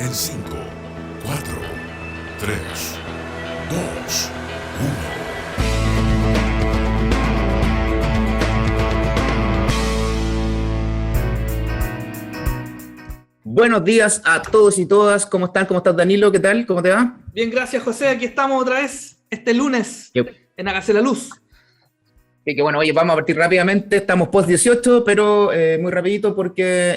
en 5, 4, 3, 2, 1. Buenos días a todos y todas. ¿Cómo están? ¿Cómo estás, Danilo? ¿Qué tal? ¿Cómo te va? Bien, gracias, José. Aquí estamos otra vez este lunes en Hágase la Luz. Que bueno, oye, vamos a partir rápidamente. Estamos post 18, pero muy rapidito porque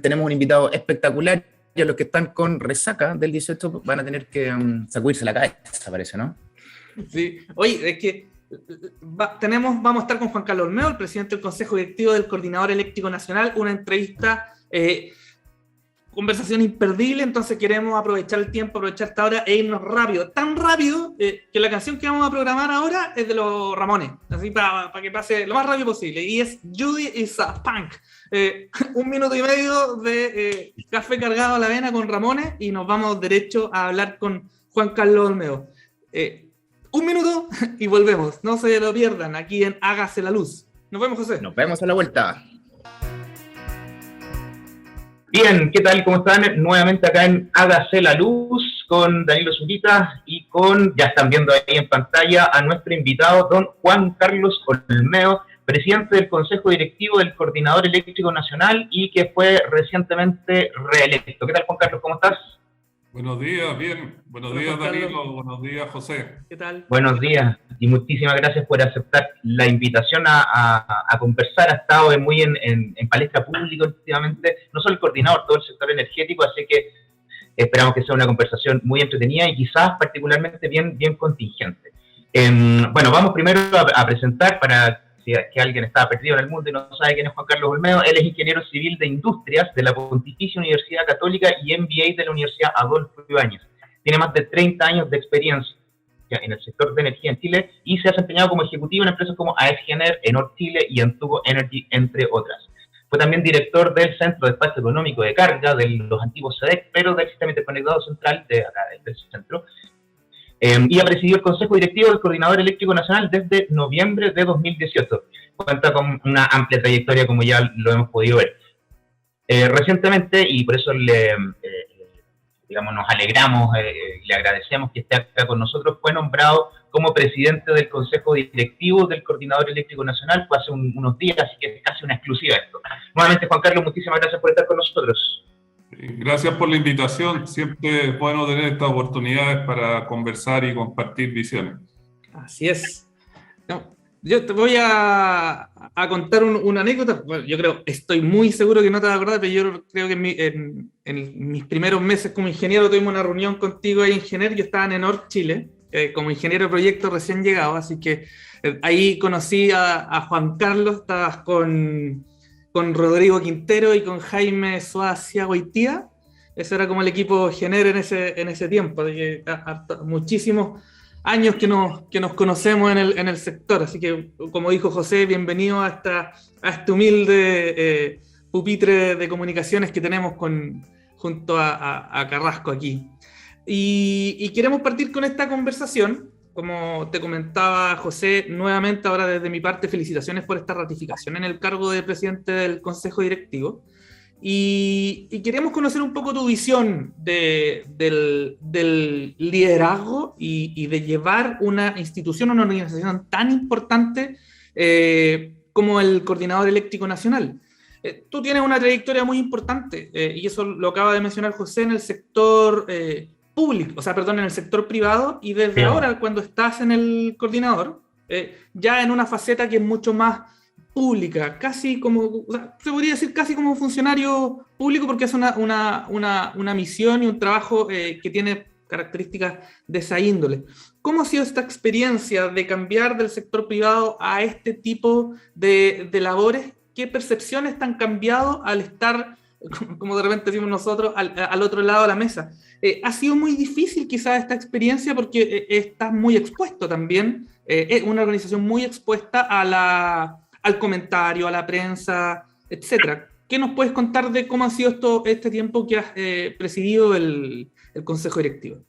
tenemos un invitado espectacular. Y a los que están con resaca del 18 van a tener que sacudirse la cabeza, parece, ¿no? Sí. Oye, es que vamos a estar con Juan Carlos Olmedo, el presidente del Consejo Directivo del Coordinador Eléctrico Nacional, una entrevista, conversación imperdible, entonces queremos aprovechar el tiempo, aprovechar esta hora e irnos rápido, tan rápido que la canción que vamos a programar ahora es de los Ramones, así para que pase lo más rápido posible, y es Judy is a Punk. 1 minuto y medio de café cargado a la avena con Ramones y nos vamos derecho a hablar con Juan Carlos Olmedo. 1 minuto y volvemos, no se lo pierdan aquí en Hágase la Luz. Nos vemos, José. Nos vemos a la vuelta. Bien, ¿qué tal? ¿Cómo están? Nuevamente acá en Hágase la Luz con Danilo Zurita y ya están viendo ahí en pantalla a nuestro invitado, don Juan Carlos Olmedo, presidente del Consejo Directivo del Coordinador Eléctrico Nacional y que fue recientemente reelecto. ¿Qué tal, Juan Carlos? ¿Cómo estás? Buenos días, bien. Buenos días, Danilo. Buenos días, José. ¿Qué tal? Buenos días y muchísimas gracias por aceptar la invitación a conversar. Ha estado muy en palestra pública últimamente, no solo el coordinador, todo el sector energético, así que esperamos que sea una conversación muy entretenida y quizás particularmente bien contingente. Bueno, vamos primero a presentar para que alguien está perdido en el mundo y no sabe quién es Juan Carlos Olmedo. Él es ingeniero civil de industrias de la Pontificia Universidad Católica y MBA de la Universidad Adolfo Ibáñez. Tiene más de 30 años de experiencia en el sector de energía en Chile y se ha desempeñado como ejecutivo en empresas como AES Gener, Enor Chile y Antuco Energy, entre otras. Fue también director del Centro de Espacio Económico de Carga de los antiguos SEDEC, pero del Sistema Interconectado Central del centro. Y ha presidido el Consejo Directivo del Coordinador Eléctrico Nacional desde noviembre de 2018. Cuenta con una amplia trayectoria, como ya lo hemos podido ver. Recientemente, y por eso nos alegramos y le agradecemos que esté acá con nosotros, fue nombrado como presidente del Consejo Directivo del Coordinador Eléctrico Nacional, fue hace unos días, así que es casi una exclusiva esto. Nuevamente, Juan Carlos, muchísimas gracias por estar con nosotros. Gracias por la invitación. Siempre es bueno tener estas oportunidades para conversar y compartir visiones. Así es. No, yo te voy a contar una anécdota. Bueno, estoy muy seguro que no te vas a acordar, pero yo creo que en mis primeros meses como ingeniero tuvimos una reunión contigo ahí en Gener. Yo estaba en Enor Chile, como ingeniero de proyecto recién llegado, así que ahí conocí a Juan Carlos. Estabas con Rodrigo Quintero y con Jaime Suacia Goitía. Ese era como el equipo Gener en ese tiempo, muchísimos años que nos conocemos en el sector, así que, como dijo José, bienvenido a este humilde pupitre de comunicaciones que tenemos junto a Carrasco aquí. Y queremos partir con esta conversación. Como te comentaba José, nuevamente ahora desde mi parte, felicitaciones por esta ratificación en el cargo de presidente del Consejo Directivo. Y queremos conocer un poco tu visión del liderazgo y de llevar una institución, una organización tan importante como el Coordinador Eléctrico Nacional. Tú tienes una trayectoria muy importante, y eso lo acaba de mencionar José, en el sector público, en el sector privado, y desde ahora, cuando estás en el coordinador, ya en una faceta que es mucho más pública, casi como, se podría decir casi como funcionario público, porque es una misión y un trabajo que tiene características de esa índole. ¿Cómo ha sido esta experiencia de cambiar del sector privado a este tipo de labores? ¿Qué percepciones te han cambiado al estar, como de repente decimos nosotros, al otro lado de la mesa? Ha sido muy difícil quizás esta experiencia porque estás muy expuesto también, es una organización muy expuesta al comentario, a la prensa, etc. ¿Qué nos puedes contar de cómo ha sido este tiempo que has presidido el Consejo Directivo?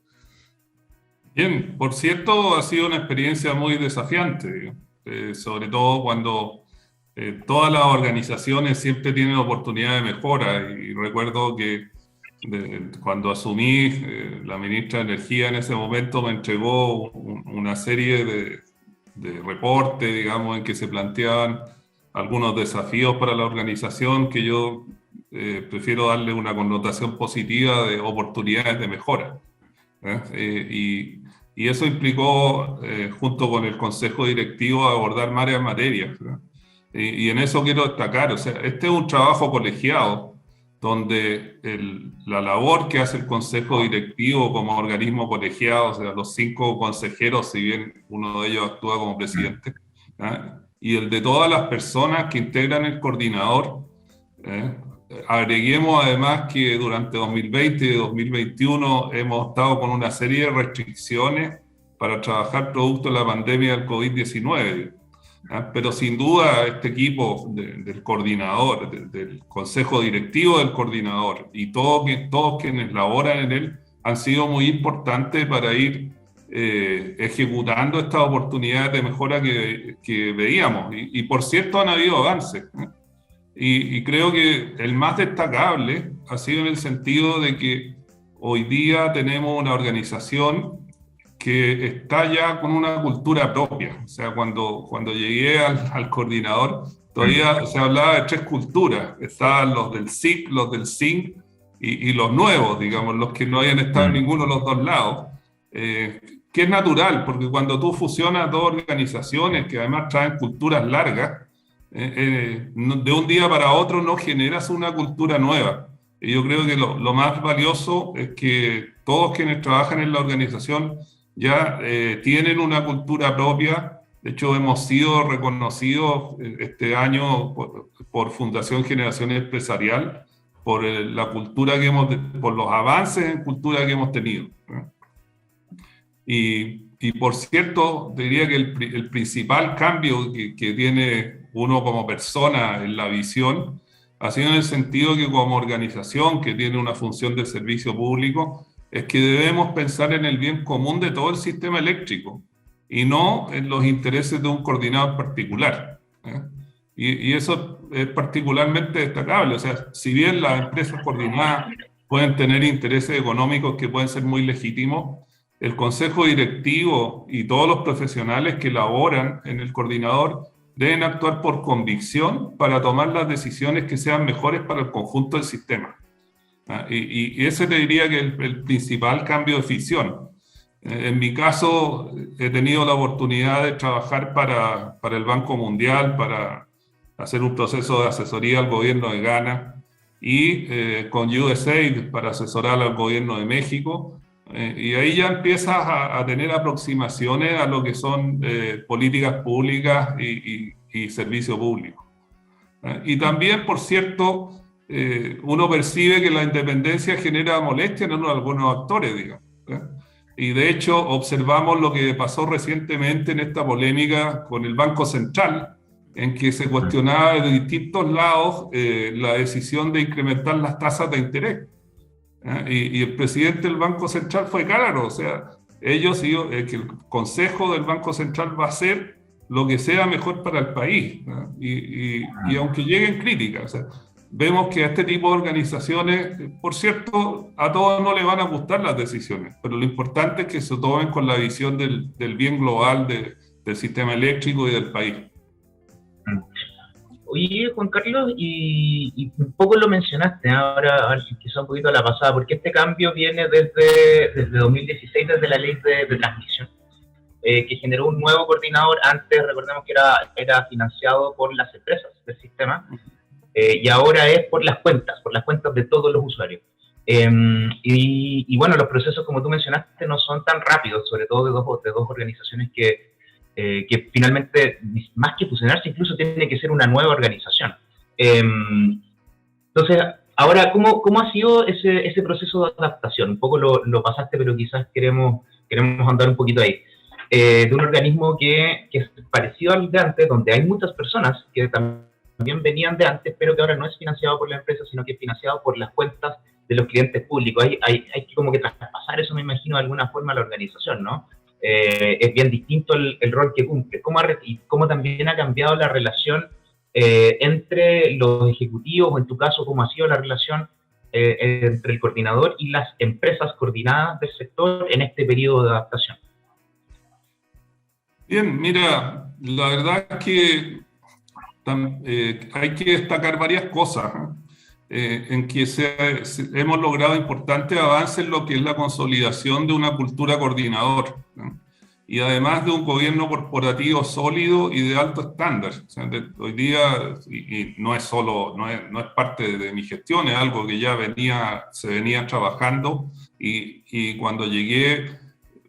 Bien, por cierto, ha sido una experiencia muy desafiante, sobre todo cuando todas las organizaciones siempre tienen oportunidad de mejora, y recuerdo que Cuando asumí, la ministra de Energía en ese momento me entregó una serie de reportes, digamos, en que se planteaban algunos desafíos para la organización que yo prefiero darle una connotación positiva de oportunidades de mejora. Y eso implicó, junto con el Consejo Directivo, abordar varias materias. Y en eso quiero destacar, o sea, este es un trabajo colegiado, donde la labor que hace el Consejo Directivo como organismo colegiado, o sea, los 5 consejeros, si bien uno de ellos actúa como presidente, y el de todas las personas que integran el coordinador. Agreguemos además que durante 2020 y 2021 hemos estado con una serie de restricciones para trabajar producto de la pandemia del COVID-19. Pero sin duda este equipo del coordinador, del consejo directivo del coordinador y todos quienes laboran en él han sido muy importantes para ir ejecutando estas oportunidades de mejora que veíamos. Y por cierto han habido avances. Y creo que el más destacable ha sido en el sentido de que hoy día tenemos una organización que está ya con una cultura propia. O sea, cuando llegué al coordinador, todavía se hablaba de 3 culturas. Estaban los del SIC, los del SINC y los nuevos, digamos, los que no hayan estado en ninguno de los dos lados. Que es natural, porque cuando tú fusionas 2 organizaciones que además traen culturas largas, de un día para otro no generas una cultura nueva. Y yo creo que lo más valioso es que todos quienes trabajan en la organización ya tienen una cultura propia. De hecho, hemos sido reconocidos este año por Fundación Generación Empresarial por la cultura por los avances en cultura que hemos tenido. Y por cierto, diría que el principal cambio que tiene uno como persona en la visión ha sido en el sentido que como organización que tiene una función de servicio público, es que debemos pensar en el bien común de todo el sistema eléctrico y no en los intereses de un coordinador particular. Y eso es particularmente destacable. O sea, si bien las empresas coordinadas pueden tener intereses económicos que pueden ser muy legítimos, el consejo directivo y todos los profesionales que laboran en el coordinador deben actuar por convicción para tomar las decisiones que sean mejores para el conjunto del sistema. Y ese te diría que es el principal cambio de visión. En mi caso, he tenido la oportunidad de trabajar para el Banco Mundial, para hacer un proceso de asesoría al gobierno de Ghana y con USAID para asesorar al gobierno de México. Y ahí ya empiezas a tener aproximaciones a lo que son políticas públicas y servicio público. Y también, por cierto, uno percibe que la independencia genera molestia en algunos actores, digamos. Y de hecho observamos lo que pasó recientemente en esta polémica con el Banco Central, en que se cuestionaba de distintos lados la decisión de incrementar las tasas de interés. Y el presidente del Banco Central fue claro, o sea, que el Consejo del Banco Central va a hacer lo que sea mejor para el país, y aunque lleguen críticas, o sea, vemos que a este tipo de organizaciones, por cierto, a todos no les van a gustar las decisiones, pero lo importante es que se tomen con la visión del bien global del sistema eléctrico y del país. Oye, Juan Carlos, y un poco lo mencionaste, ahora quizá un poquito a la pasada, porque este cambio viene desde 2016, desde la ley de transmisión, que generó un nuevo coordinador. Antes, recordemos que era financiado por las empresas del sistema, y ahora es por las cuentas de todos los usuarios. Y bueno, los procesos, como tú mencionaste, no son tan rápidos, sobre todo de dos organizaciones que finalmente, más que fusionarse, incluso tiene que ser una nueva organización. Entonces, ahora, ¿cómo ha sido ese proceso de adaptación? Un poco lo pasaste, pero quizás queremos andar un poquito ahí. De un organismo que es parecido al de antes, donde hay muchas personas que también venían de antes, pero que ahora no es financiado por la empresa, sino que es financiado por las cuentas de los clientes públicos. Hay que como que traspasar eso, me imagino, de alguna forma a la organización, ¿no? Es bien distinto el rol que cumple. ¿Cómo también ha cambiado la relación entre los ejecutivos, o en tu caso, cómo ha sido la relación entre el coordinador y las empresas coordinadas del sector en este periodo de adaptación? Bien, mira, la verdad es que hay que destacar varias cosas, en que hemos logrado importantes avances en lo que es la consolidación de una cultura coordinadora, ¿no? Y además de un gobierno corporativo sólido y de alto estándar. O sea, hoy día, y no es solo, no es parte de mi gestión, es algo que ya se venía trabajando, y cuando llegué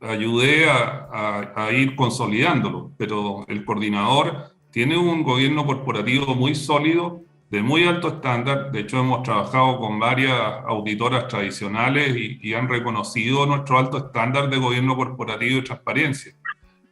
ayudé a ir consolidándolo, pero el coordinador tiene un gobierno corporativo muy sólido, de muy alto estándar. De hecho, hemos trabajado con varias auditoras tradicionales y han reconocido nuestro alto estándar de gobierno corporativo y transparencia.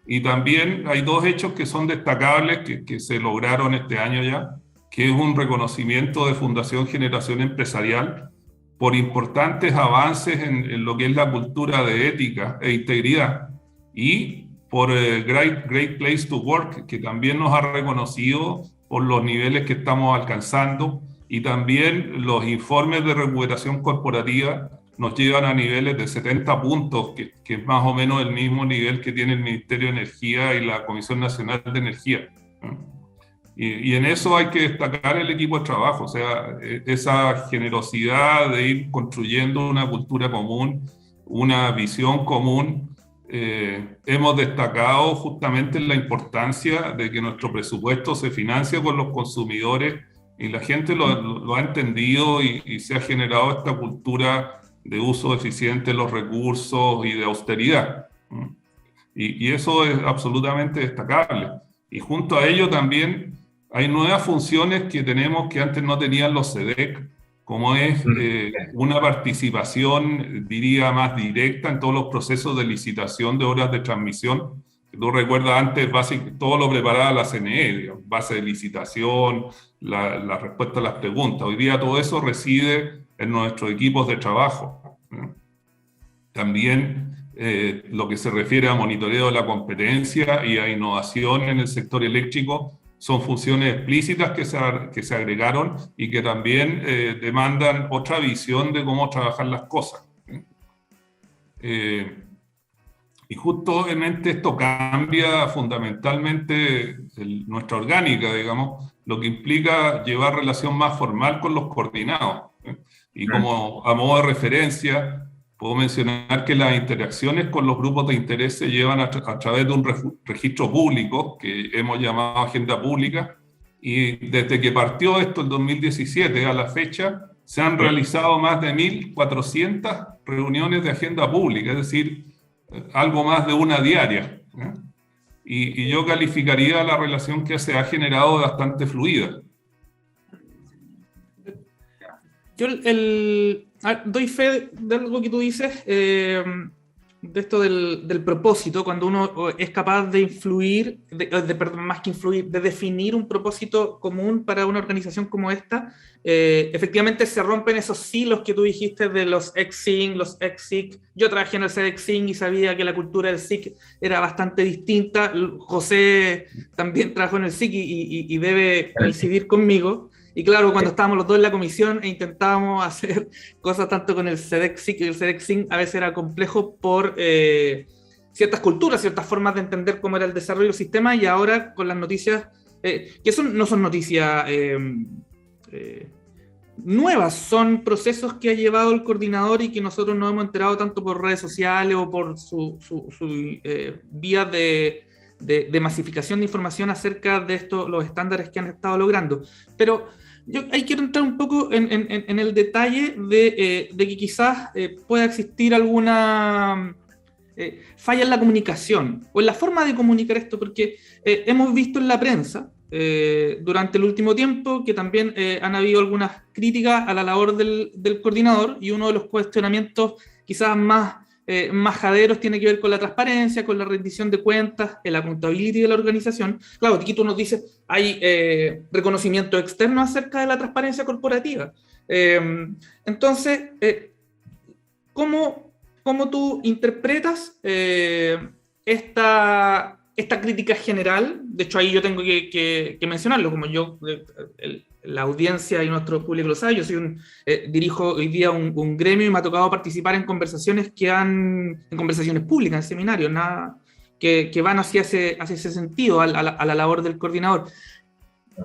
Y también hay dos hechos que son destacables que se lograron este año ya, que es un reconocimiento de Fundación Generación Empresarial por importantes avances en lo que es la cultura de ética e integridad, y por Great Place to Work, que también nos ha reconocido por los niveles que estamos alcanzando, y también los informes de recuperación corporativa nos llevan a niveles de 70 puntos, que es más o menos el mismo nivel que tiene el Ministerio de Energía y la Comisión Nacional de Energía, ¿no? Y en eso hay que destacar el equipo de trabajo, o sea, esa generosidad de ir construyendo una cultura común, una visión común. Hemos destacado justamente la importancia de que nuestro presupuesto se financie con los consumidores, y la gente lo ha entendido, y se ha generado esta cultura de uso eficiente de los recursos y de austeridad. Y eso es absolutamente destacable. Y junto a ello también hay nuevas funciones que tenemos que antes no tenían los SEDEC, como es una participación, diría, más directa en todos los procesos de licitación de horas de transmisión. Tú recuerdas, antes todo lo preparaba la CNE, digamos, base de licitación, la respuesta a las preguntas. Hoy día todo eso reside en nuestros equipos de trabajo, ¿no? También lo que se refiere a monitoreo de la competencia y a innovación en el sector eléctrico son funciones explícitas que se agregaron, y que también demandan otra visión de cómo trabajar las cosas. Y justamente esto cambia fundamentalmente nuestra orgánica, digamos, lo que implica llevar relación más formal con los coordinados. Y como a modo de referencia, puedo mencionar que las interacciones con los grupos de interés se llevan a través de un registro público que hemos llamado Agenda Pública, y desde que partió esto en 2017 a la fecha se han realizado más de 1.400 reuniones de agenda pública, es decir, algo más de una diaria, ¿eh? Y yo calificaría la relación que se ha generado bastante fluida. Yo doy fe de algo que tú dices, de esto del propósito, cuando uno es capaz de influir, perdón, más que influir, de definir un propósito común para una organización como esta, efectivamente se rompen esos silos que tú dijiste de los ex-SIG, los ex-SIC. Yo trabajé en el SEDEC-SIG y sabía que la cultura del SIC era bastante distinta. José también trabajó en el SIC y debe coincidir conmigo. Y claro, cuando estábamos los dos en la comisión e intentábamos hacer cosas tanto con el SEDEC-SIC y el SEDEC-SIG, a veces era complejo por ciertas culturas, ciertas formas de entender cómo era el desarrollo del sistema, y ahora con las noticias, que no son noticias nuevas, son procesos que ha llevado el coordinador y que nosotros nos hemos enterado tanto por redes sociales o por su vía de masificación de información acerca de estos, los estándares que han estado logrando. Pero yo ahí quiero entrar un poco en el detalle de que quizás pueda existir alguna falla en la comunicación o en la forma de comunicar esto, porque hemos visto en la prensa durante el último tiempo que también han habido algunas críticas a la labor del coordinador, y uno de los cuestionamientos quizás más majaderos tiene que ver con la transparencia, con la rendición de cuentas, la accountability de la organización. Claro, aquí tú nos dices, hay reconocimiento externo acerca de la transparencia corporativa. Entonces, ¿cómo tú interpretas esta esta crítica general, de hecho ahí yo tengo que mencionarlo, como yo, la audiencia y nuestro público lo sabe, yo soy dirijo hoy día un gremio y me ha tocado participar en conversaciones en conversaciones públicas, en seminarios, que van hacia ese sentido, a la labor del coordinador.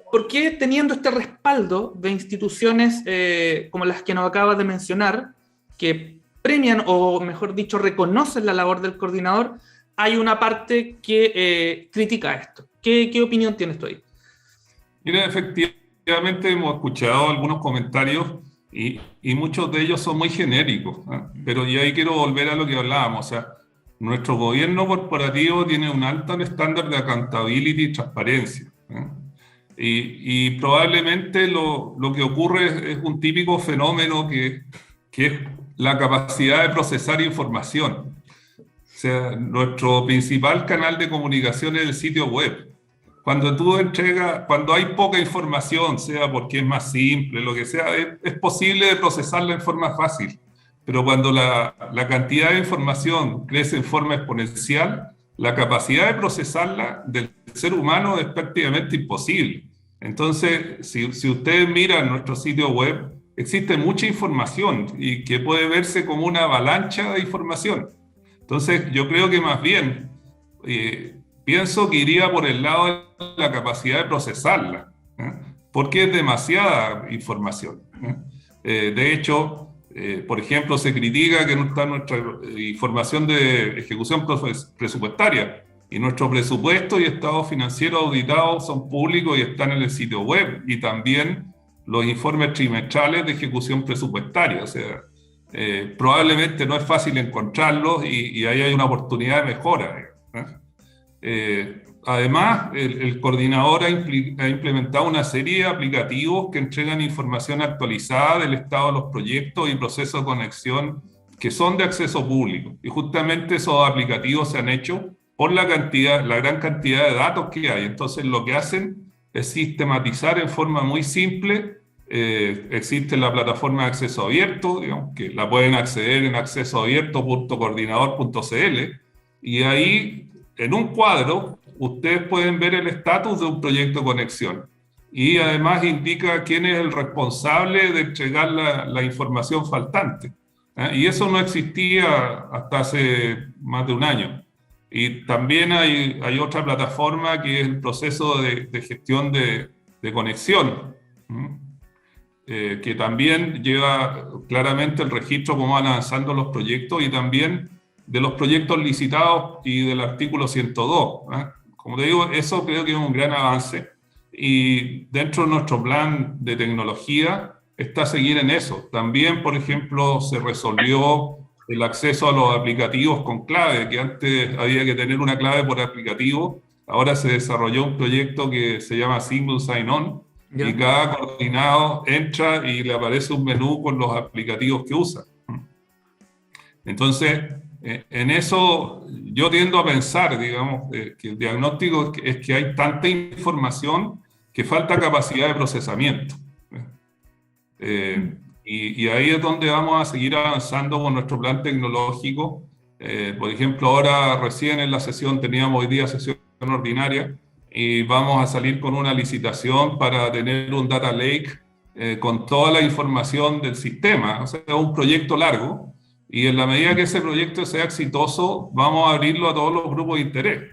¿Por qué teniendo este respaldo de instituciones como las que nos acabas de mencionar, que premian o mejor dicho reconocen la labor del coordinador, hay una parte que critica esto? ¿Qué opinión tienes tú ahí? Mira, efectivamente hemos escuchado algunos comentarios y muchos de ellos son muy genéricos, ¿eh? Pero yo ahí quiero volver a lo que hablábamos. O sea, nuestro gobierno corporativo tiene un alto estándar de accountability y transparencia, ¿eh? Y probablemente lo que ocurre es un típico fenómeno que es la capacidad de procesar información. O sea, nuestro principal canal de comunicación es el sitio web. Cuando hay poca información, sea porque es más simple, lo que sea, es posible de procesarla en forma fácil. Pero cuando la cantidad de información crece en forma exponencial, la capacidad de procesarla del ser humano es prácticamente imposible. Entonces, si ustedes miran nuestro sitio web, existe mucha información y que puede verse como una avalancha de información. Entonces, yo creo que más bien pienso que iría por el lado de la capacidad de procesarla, ¿eh? Porque es demasiada información, ¿eh? De hecho, por ejemplo, se critica que no está nuestra información de ejecución presupuestaria, y nuestro presupuesto y estado financiero auditados son públicos y están en el sitio web, y también los informes trimestrales de ejecución presupuestaria. O sea, probablemente no es fácil encontrarlos y ahí hay una oportunidad de mejora, ¿eh? Además, el coordinador ha implementado una serie de aplicativos que entregan información actualizada del estado de los proyectos y procesos de conexión que son de acceso público. Y justamente esos aplicativos se han hecho por la gran cantidad de datos que hay. Entonces, lo que hacen es sistematizar en forma muy simple. Existe la plataforma de acceso abierto, digamos, que la pueden acceder en accesoabierto.coordinador.cl, y ahí, en un cuadro, ustedes pueden ver el estatus de un proyecto de conexión. Y además indica quién es el responsable de entregar la información faltante. Y eso no existía hasta hace más de un año. Y también hay otra plataforma que es el proceso de gestión de conexión, que también lleva claramente el registro cómo van avanzando los proyectos y también de los proyectos licitados y del artículo 102. Como te digo, eso creo que es un gran avance, y dentro de nuestro plan de tecnología está seguir en eso. También, por ejemplo, se resolvió el acceso a los aplicativos con clave, que antes había que tener una clave por aplicativo. Ahora se desarrolló un proyecto que se llama Single Sign-On, y cada coordinado entra y le aparece un menú con los aplicativos que usa. Entonces, en eso yo tiendo a pensar, digamos, que el diagnóstico es que hay tanta información que falta capacidad de procesamiento. Y ahí es donde vamos a seguir avanzando con nuestro plan tecnológico. Por ejemplo, ahora recién en la sesión, teníamos hoy día sesión ordinaria, y vamos a salir con una licitación para tener un data lake con toda la información del sistema. O sea, es un proyecto largo, y en la medida que ese proyecto sea exitoso, vamos a abrirlo a todos los grupos de interés.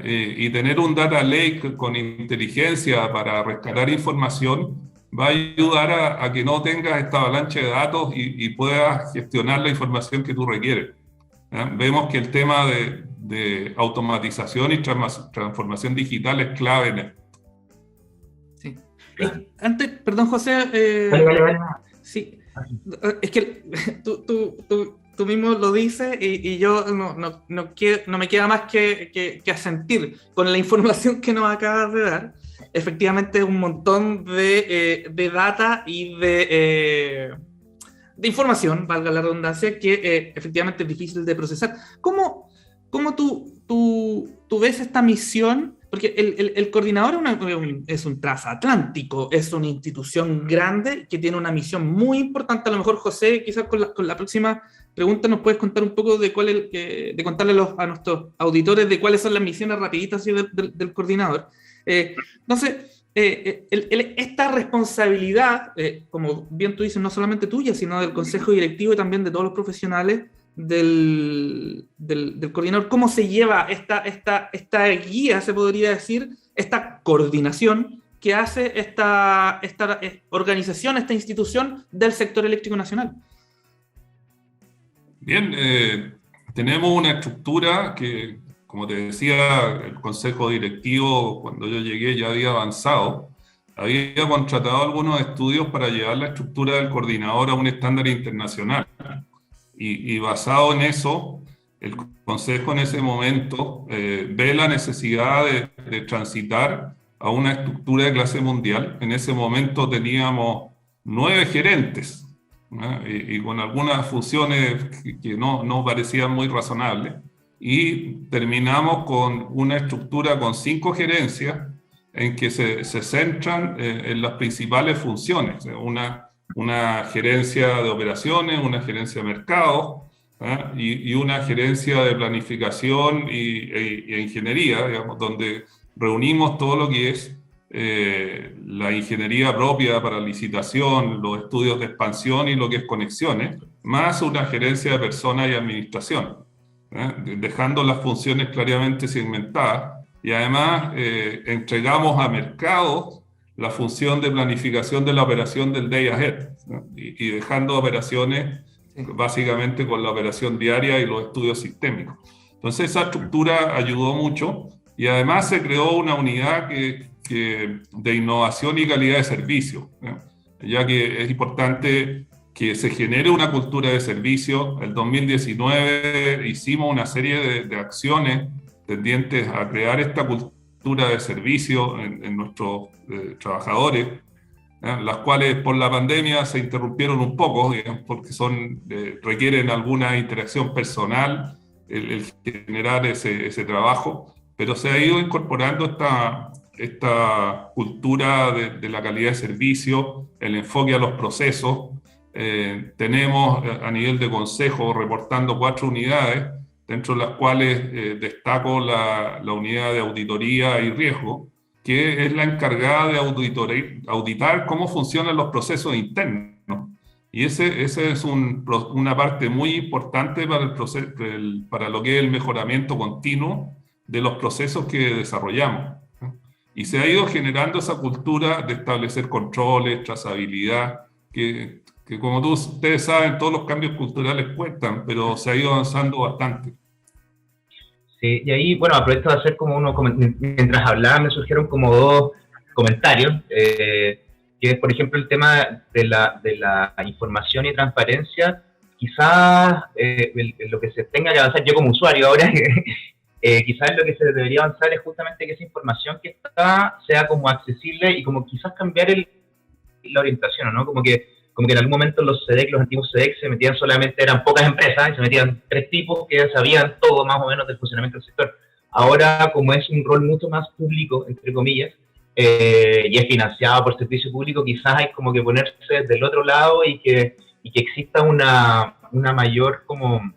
Y tener un data lake con inteligencia para rescatar información va a ayudar a que no tengas esta avalancha de datos y puedas gestionar la información que tú requieres. Vemos que el tema de automatización y transformación digital es clave en esto. Sí. Antes, perdón, José. Vale. Sí, es que tú mismo lo dices y yo no me queda más que asentir con la información que nos acabas de dar. Efectivamente, es un montón de data y de información, valga la redundancia, que efectivamente es difícil de procesar. ¿Cómo tú ves esta misión porque el coordinador es un transatlántico, es una institución grande que tiene una misión muy importante. A lo mejor, José, quizás con la próxima pregunta nos puedes contar un poco de de contarle a nuestros auditores de cuáles son las misiones rapiditas así, del coordinador. Entonces, esta responsabilidad, como bien tú dices, no solamente tuya, sino del consejo directivo y también de todos los profesionales del coordinador, ¿cómo se lleva esta guía, se podría decir, esta coordinación que hace esta organización, esta institución del sector eléctrico nacional? Bien, tenemos una estructura que, como te decía, el consejo directivo, cuando yo llegué, ya había avanzado. Había contratado algunos estudios para llevar la estructura del coordinador a un estándar internacional. Y basado en eso, el consejo en ese momento ve la necesidad de transitar a una estructura de clase mundial. En ese momento teníamos 9 gerentes, ¿no? Y con algunas funciones que no parecían muy razonables. Y terminamos con una estructura con 5 gerencias en que se centran en las principales funciones. Una gerencia de operaciones, una gerencia de mercado, y una gerencia de planificación e ingeniería, digamos, donde reunimos todo lo que es la ingeniería propia para licitación, los estudios de expansión y lo que es conexiones, más una gerencia de personas y administración, dejando las funciones claramente segmentadas, y además entregamos a mercados la función de planificación de la operación del day ahead, ¿no? Y dejando operaciones básicamente con la operación diaria y los estudios sistémicos. Entonces esa estructura ayudó mucho, y además se creó una unidad de innovación y calidad de servicio, ¿no? Ya que es importante que se genere una cultura de servicio. En el 2019 hicimos una serie de acciones tendientes a crear esta cultura de servicio en nuestros trabajadores, las cuales por la pandemia se interrumpieron un poco, digamos, porque requieren alguna interacción personal el generar ese trabajo, pero se ha ido incorporando esta cultura de la calidad de servicio, el enfoque a los procesos. Tenemos a nivel de consejo reportando 4 unidades, dentro de las cuales destaco la unidad de auditoría y riesgo, que es la encargada de auditar cómo funcionan los procesos internos. Y ese es una parte muy importante para lo que es el mejoramiento continuo de los procesos que desarrollamos. Y se ha ido generando esa cultura de establecer controles, trazabilidad, que como ustedes saben, todos los cambios culturales cuestan, pero se ha ido avanzando bastante. Sí, y ahí, bueno, aprovecho de hacer mientras hablaba me surgieron como 2 comentarios, que es, por ejemplo, el tema de la información y transparencia. Quizás lo que se tenga que avanzar, yo como usuario ahora, quizás lo que se debería avanzar es justamente que esa información que está sea como accesible y como quizás cambiar la orientación, ¿no? Como que en algún momento los antiguos SEDEC se metían solamente, eran pocas empresas, y se metían 3 tipos que sabían todo más o menos del funcionamiento del sector. Ahora, como es un rol mucho más público, entre comillas, y es financiado por servicio público, quizás hay como que ponerse del otro lado y que exista una mayor como,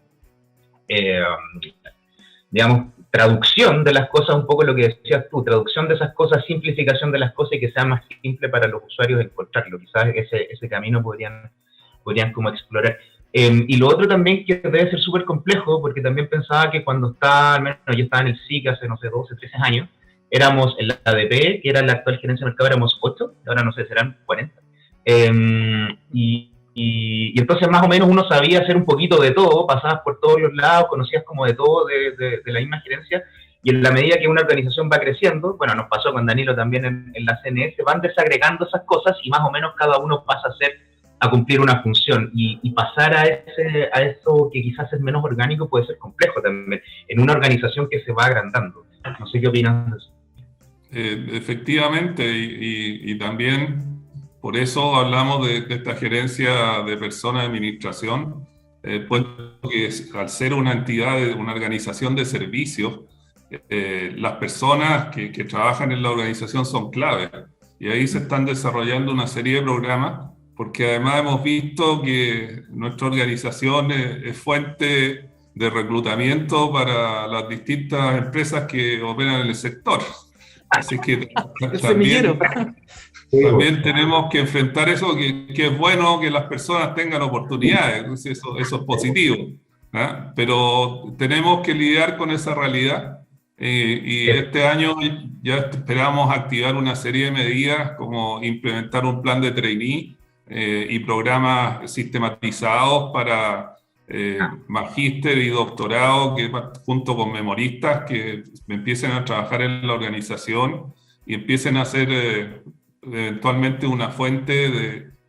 digamos, traducción de las cosas, un poco lo que decías tú, traducción de esas cosas, simplificación de las cosas y que sea más simple para los usuarios encontrarlo. Quizás ese camino podrían como explorar. Y lo otro también que debe ser súper complejo, porque también pensaba que cuando al menos yo estaba en el SIC hace, no sé, 12, 13 años, éramos en la ADP, que era la actual gerencia de mercado, éramos 8, ahora no sé, serán 40. Y entonces más o menos uno sabía hacer un poquito de todo, pasabas por todos los lados, conocías como de todo de la misma gerencia, y en la medida que una organización va creciendo, bueno, nos pasó con Danilo también en la CNS, van desagregando esas cosas y más o menos cada uno pasa a cumplir una función, y pasar a eso que quizás es menos orgánico puede ser complejo también, en una organización que se va agrandando. No sé qué opinas de eso. Efectivamente, y también por eso hablamos de esta gerencia de personas de administración, puesto que al ser una entidad, una organización de servicios, las personas que trabajan en la organización son clave. Y ahí se están desarrollando una serie de programas, porque además hemos visto que nuestra organización es fuente de reclutamiento para las distintas empresas que operan en el sector. Así que El semillero. también tenemos que enfrentar eso, que es bueno que las personas tengan oportunidades, eso es positivo, ¿ah? Pero tenemos que lidiar con esa realidad. Y este año ya esperamos activar una serie de medidas como implementar un plan de trainee y programas sistematizados para magíster y doctorado, que junto con memoristas que empiecen a trabajar en la organización y empiecen a ser eventualmente una fuente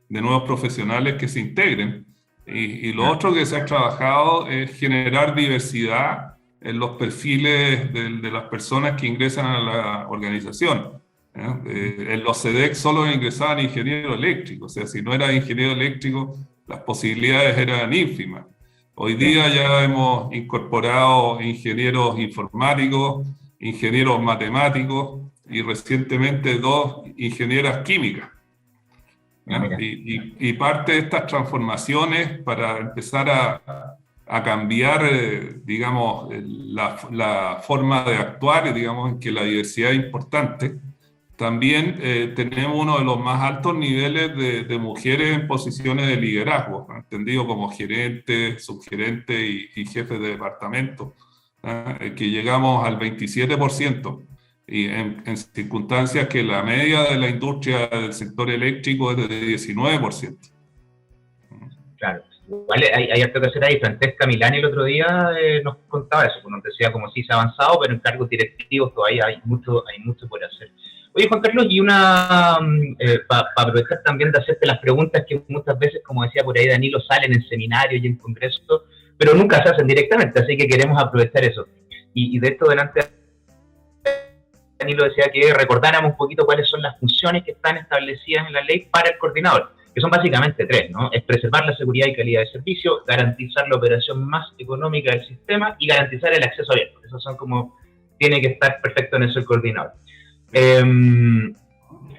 de nuevos profesionales que se integren. Y lo otro que se ha trabajado es generar diversidad en los perfiles de las personas que ingresan a la organización. En los CEDEC solo ingresaban ingenieros eléctricos, o sea, si no era ingeniero eléctrico, las posibilidades eran ínfimas. Hoy día ya hemos incorporado ingenieros informáticos, ingenieros matemáticos y recientemente 2 ingenieras químicas. Y parte de estas transformaciones para empezar a cambiar, digamos, la forma de actuar, digamos, en que la diversidad es importante. También tenemos uno de los más altos niveles de mujeres en posiciones de liderazgo, entendido como gerentes, subgerentes y jefes de departamento, que llegamos al 27%, y en circunstancias que la media de la industria del sector eléctrico es de 19%. Claro. Igual hay harto que hacer ahí. Francesca Milani el otro día nos contaba eso, pues nos decía como sí se ha avanzado, pero en cargos directivos todavía hay mucho por hacer. Oye, Juan Carlos, y para aprovechar también de hacerte las preguntas que muchas veces, como decía por ahí Danilo, salen en seminarios y en congresos, pero nunca se hacen directamente, así que queremos aprovechar eso. Y de esto delante Danilo decía que recordáramos un poquito cuáles son las funciones que están establecidas en la ley para el coordinador, que son básicamente 3, ¿no? Es preservar la seguridad y calidad de servicio, garantizar la operación más económica del sistema y garantizar el acceso abierto. Esos son como, tiene que estar perfecto en eso el coordinador.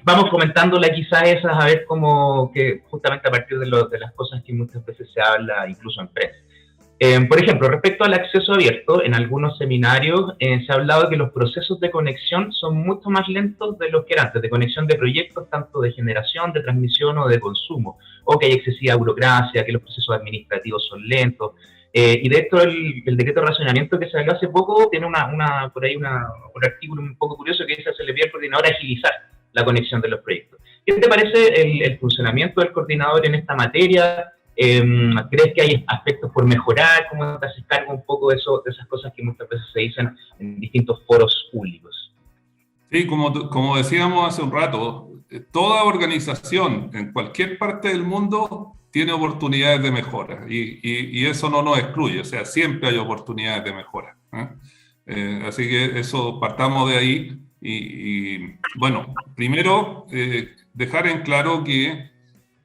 Vamos comentándola quizás esas, a ver cómo, que justamente a partir de las cosas que muchas veces se habla, incluso en prensa. Por ejemplo, respecto al acceso abierto, en algunos seminarios se ha hablado de que los procesos de conexión son mucho más lentos de los que eran antes, de conexión de proyectos, tanto de generación, de transmisión o de consumo, o que hay excesiva burocracia, que los procesos administrativos son lentos. Y de hecho, el decreto de racionamiento que se salió hace poco tiene por ahí un artículo un poco curioso que dice: se le pide al coordinador agilizar la conexión de los proyectos. ¿Qué te parece el funcionamiento del coordinador en esta materia? ¿Crees que hay aspectos por mejorar? ¿Cómo te haces cargo un poco de esas cosas que muchas veces se dicen en distintos foros públicos? Sí, como decíamos hace un rato, toda organización en cualquier parte del mundo tiene oportunidades de mejora y eso no nos excluye, o sea, siempre hay oportunidades de mejora, así que eso, partamos de ahí y bueno, primero dejar en claro que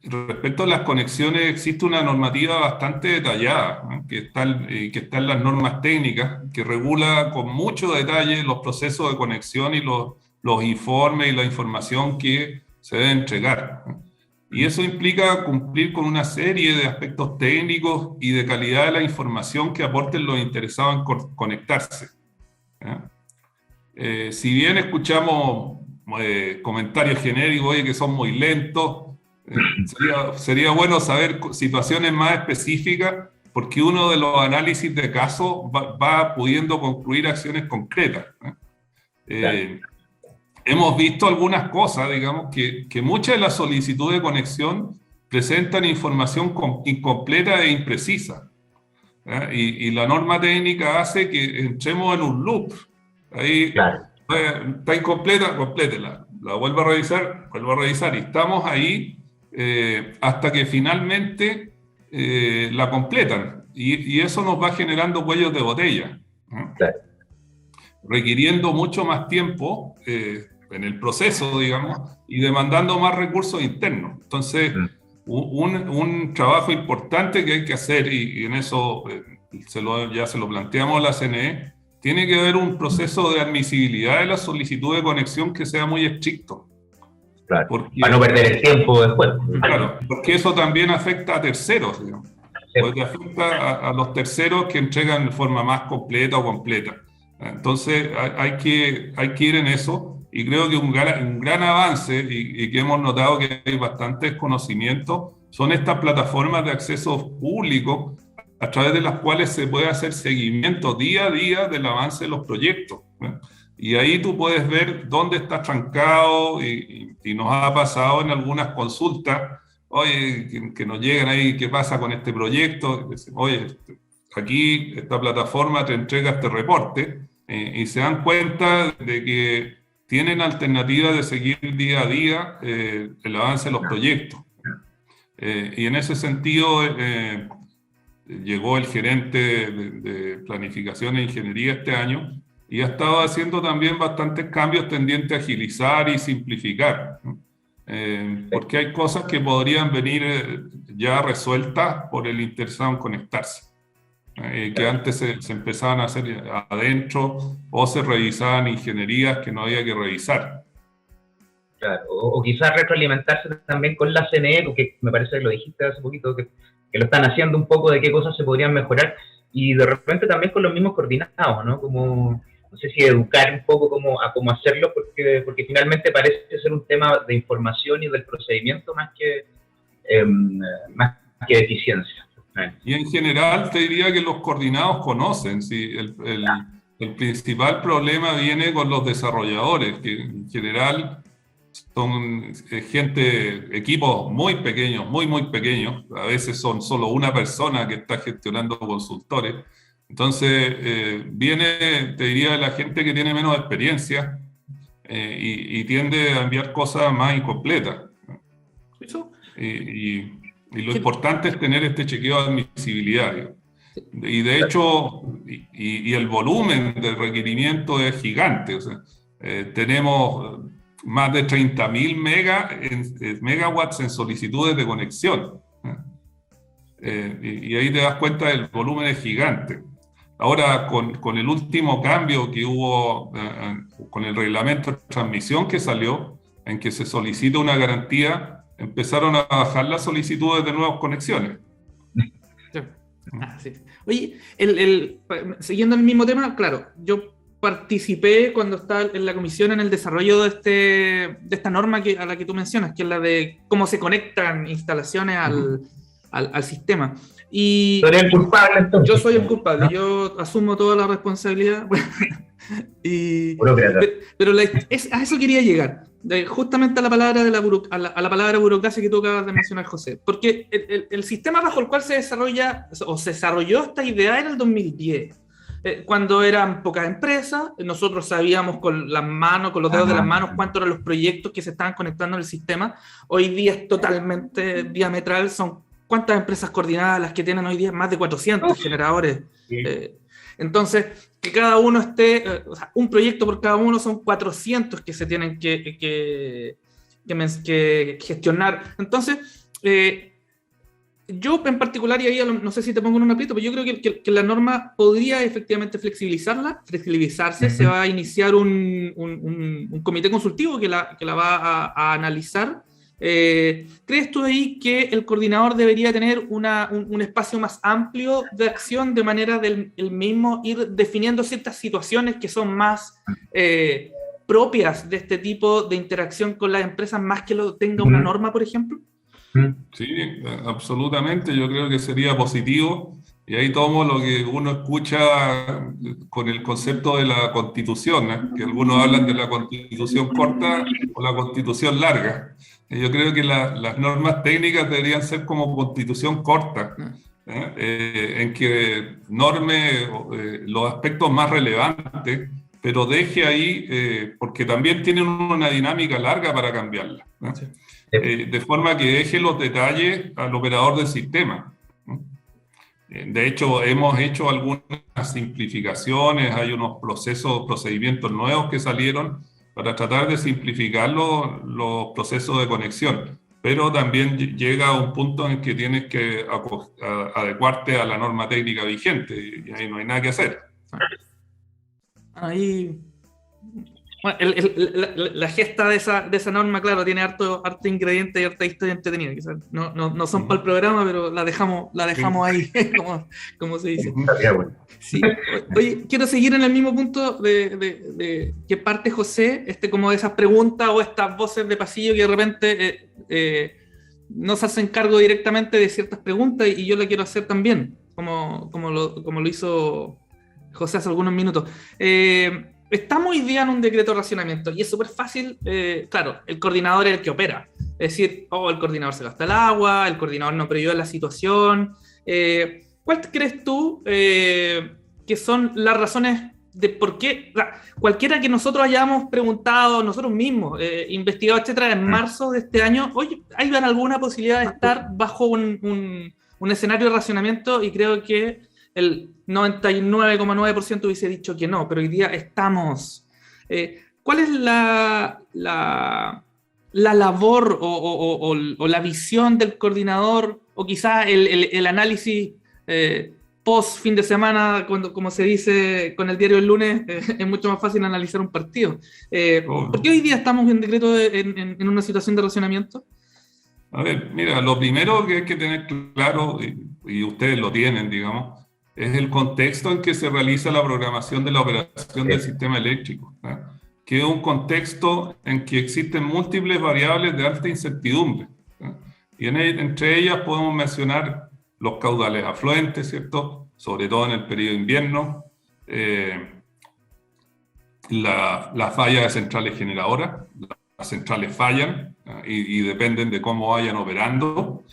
respecto a las conexiones existe una normativa bastante detallada, ¿no? que está en las normas técnicas, que regula con mucho detalle los procesos de conexión y los informes y la información que se debe entregar, ¿no? Y eso implica cumplir con una serie de aspectos técnicos y de calidad de la información que aporten los interesados en conectarse, ¿no? Si bien escuchamos comentarios genéricos, oye, que son muy lentos, sería bueno saber situaciones más específicas, porque uno de los análisis de casos va pudiendo concluir acciones concretas, ¿no? Claro. Hemos visto algunas cosas, digamos, que muchas de las solicitudes de conexión presentan información incompleta e imprecisa, ¿no? Y la norma técnica hace que entremos en un loop. Ahí, claro, está incompleta, complétela. La vuelvo a revisar y estamos ahí hasta que finalmente la completan. Y eso nos va generando cuellos de botella, ¿no? Claro. Requiriendo mucho más tiempo en el proceso, digamos, y demandando más recursos internos. Entonces, un trabajo importante que hay que hacer, y en eso ya se lo planteamos a la CNE, tiene que haber un proceso de admisibilidad de la solicitud de conexión que sea muy estricto. Claro, Porque, para no perder el tiempo después. claro, porque eso también afecta a terceros, digamos. Sí. Porque afecta a los terceros que entregan de forma más completa o completa. Entonces hay que ir en eso, y creo que un gran avance, y que hemos notado que hay bastantes conocimientos, son estas plataformas de acceso público a través de las cuales se puede hacer seguimiento día a día del avance de los proyectos, ¿no? Y ahí tú puedes ver dónde está trancado, y nos ha pasado en algunas consultas, oye, que nos llegan ahí, ¿qué pasa con este proyecto? Oye, aquí esta plataforma te entrega este reporte, y se dan cuenta de que tienen alternativas de seguir día a día el avance de los proyectos. Y en ese sentido llegó el gerente de Planificación e Ingeniería este año, y ha estado haciendo también bastantes cambios tendientes a agilizar y simplificar, ¿no? Porque hay cosas que podrían venir ya resueltas por el interesado en conectarse, que antes se empezaban a hacer adentro, o se revisaban ingenierías que no había que revisar. Claro, o quizás retroalimentarse también con la CNE, porque me parece que lo dijiste hace poquito, que lo están haciendo un poco, de qué cosas se podrían mejorar, y de repente también con los mismos coordinados, ¿no? Como, no sé si educar un poco a cómo hacerlo, porque finalmente parece ser un tema de información y del procedimiento más que de eficiencia. Y en general te diría que los coordinados conocen, ¿sí? El principal problema viene con los desarrolladores, que en general son equipos muy pequeños, muy pequeños. A veces son solo una persona que está gestionando consultores. Entonces, viene, te diría, la gente que tiene menos experiencia, y tiende a enviar cosas más incompletas. ¿Eso? Y lo importante es tener este chequeo de admisibilidad. Y de hecho, y el volumen del requerimiento es gigante. O sea, tenemos más de 30.000 megawatts en solicitudes de conexión. Y ahí te das cuenta del volumen es gigante. Ahora, con el último cambio que hubo, con el reglamento de transmisión que salió, en que se solicita una garantía, empezaron a bajar las solicitudes de nuevas conexiones. Sí. Oye, siguiendo el mismo tema, claro, yo participé cuando estaba en la comisión en el desarrollo de esta norma a la que tú mencionas, que es la de cómo se conectan instalaciones al sistema. Y ¿Tú eres el culpable, entonces? yo soy el culpable, yo asumo toda la responsabilidad. Pero a eso quería llegar, justamente a la palabra a la palabra burocracia que tú acabas de mencionar, José, porque el sistema bajo el cual se desarrolló esta idea era el 2010, cuando eran pocas empresas. Nosotros sabíamos con las manos, con los dedos de las manos, cuántos eran los proyectos que se estaban conectando en el sistema. Hoy día es totalmente diametral, son cuántas empresas coordinadas las que tienen hoy día, más de 400 generadores. Sí. Entonces, que cada uno esté, o sea, un proyecto por cada uno, son 400 que se tienen que gestionar. Entonces, yo en particular, y ahí no sé si te pongo en un aprieto, pero yo creo que la norma podría efectivamente flexibilizarse. Se va a iniciar un comité consultivo que la va a analizar. ¿Crees tú ahí que el coordinador debería tener un espacio más amplio de acción, de manera del mismo ir definiendo ciertas situaciones que son más propias de este tipo de interacción con las empresas, más que lo tenga una norma, por ejemplo? Sí, absolutamente. Yo creo que sería positivo. Y ahí tomo lo que uno escucha con el concepto de la constitución, ¿eh? Que algunos hablan de la constitución corta o la constitución larga. Yo creo que las normas técnicas deberían ser como constitución corta, en que norme los aspectos más relevantes, pero deje ahí, porque también tienen una dinámica larga para cambiarla, ¿no? Sí. De forma que deje los detalles al operador del sistema, ¿no? De hecho, hemos hecho algunas simplificaciones, hay unos procedimientos nuevos que salieron para tratar de simplificar los procesos de conexión, pero también llega a un punto en que tienes que adecuarte a la norma técnica vigente, y ahí no hay nada que hacer. Ahí. Bueno, la gesta de esa norma, claro, tiene harto ingrediente y harta historia entretenida. Quizás no son para el programa, pero la dejamos ahí, como se dice. Sí. Oye, quiero seguir en el mismo punto de que parte José, como de esas preguntas o estas voces de pasillo que de repente no se hacen cargo directamente de ciertas preguntas, y yo la quiero hacer también, como lo hizo José hace algunos minutos. Estamos hoy día en un decreto de racionamiento y es súper fácil, claro, el coordinador es el que opera. Es decir, el coordinador se gasta el agua, el coordinador no previo la situación. ¿Cuál crees tú que son las razones de por qué cualquiera que nosotros hayamos preguntado, nosotros mismos, investigado, etcétera, en marzo de este año, oye, ¿hay alguna posibilidad de estar bajo un escenario de racionamiento? Y creo que el 99,9% hubiese dicho que no, pero hoy día estamos. ¿Cuál es la labor o la visión del coordinador, o quizás el análisis post fin de semana, como se dice con el diario El Lunes? Es mucho más fácil analizar un partido. ¿Por qué hoy día estamos en decreto en una situación de racionamiento? A ver, mira, lo primero que hay que tener claro, y ustedes lo tienen, digamos, es el contexto en que se realiza la programación de la operación del sistema eléctrico, ¿no? Que es un contexto en que existen múltiples variables de alta incertidumbre, ¿no? Y entre ellas podemos mencionar los caudales afluentes, ¿cierto? Sobre todo en el periodo de invierno, la falla de centrales generadoras. Las centrales fallan, y dependen de cómo vayan operando.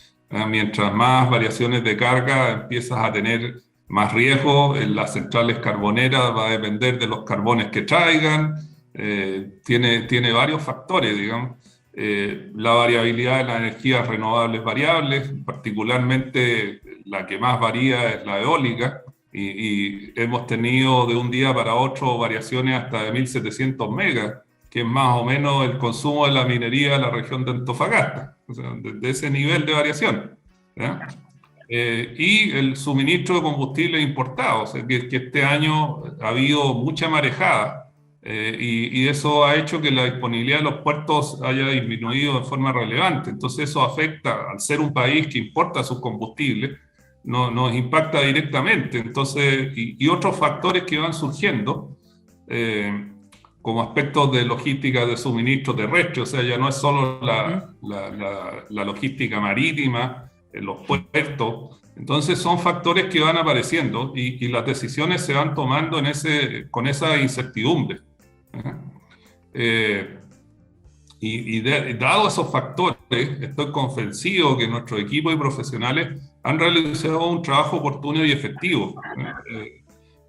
Mientras más variaciones de carga empiezas a tener más riesgo. En las centrales carboneras va a depender de los carbones que traigan. Tiene varios factores, digamos. La variabilidad de las energías renovables variables, particularmente la que más varía es la eólica, y hemos tenido de un día para otro variaciones hasta de 1700 megas, que es más o menos el consumo de la minería de la región de Antofagasta, o sea, de ese nivel de variación, ¿ya? Y el suministro de combustibles importados, o sea, que este año ha habido mucha marejada, y eso ha hecho que la disponibilidad de los puertos haya disminuido de forma relevante. Entonces eso afecta, al ser un país que importa sus combustibles, nos impacta directamente. Entonces, y otros factores que van surgiendo, como aspectos de logística de suministro terrestre, o sea, ya no es solo la logística marítima, en los puertos. Entonces son factores que van apareciendo, y las decisiones se van tomando con esa incertidumbre. Dado esos factores, estoy convencido que nuestro equipo de profesionales han realizado un trabajo oportuno y efectivo.